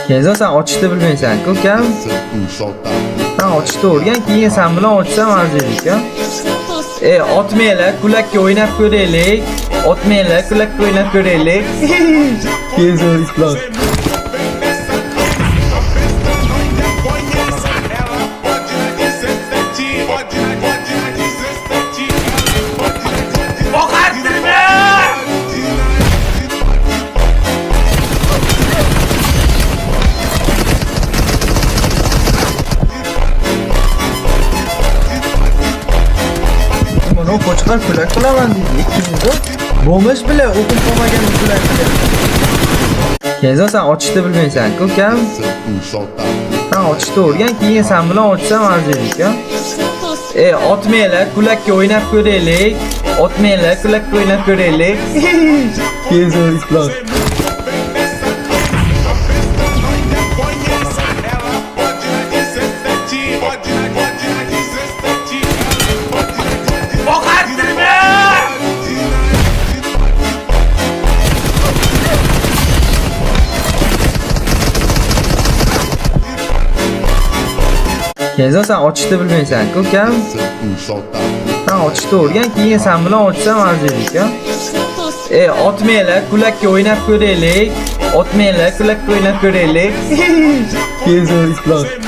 Kenzo sen ochishni bilmaysan-ku, ukam. Sen ochishni o'rgan, keyin sen bilan ochsam arziydi-ku. Otmanglar, kulakka o'ynab ko'raylik. Otmanglar, kulakka o'ynab ko'raylik. Kenzo ishlab. Bunu qo'chqor kulak qilaman deydi. Ikkingiz bo'lmish bilan o'qib qolmagan kulak qiladi. Kenzo sen ochishni bilmaysan-ku, ukam. Sen ochishni o'rgan, keyin sen bilan ochsam arziydi-ku. Otmanglar, kulakka o'ynab ko'raylik. Otmanglar, kulakka o'ynab ko'raylik. Kenzo ishlab. Kenzo sen ochishni bilmaysan-ku, ukam. Sen ochishni o'rgan, keyin sen bilan ochsam arziydi-ku. Otmanglar, kulakka o'ynab ko'raylik. Otmanglar, kulakka o'ynab ko'raylik. Kenzo ishlab.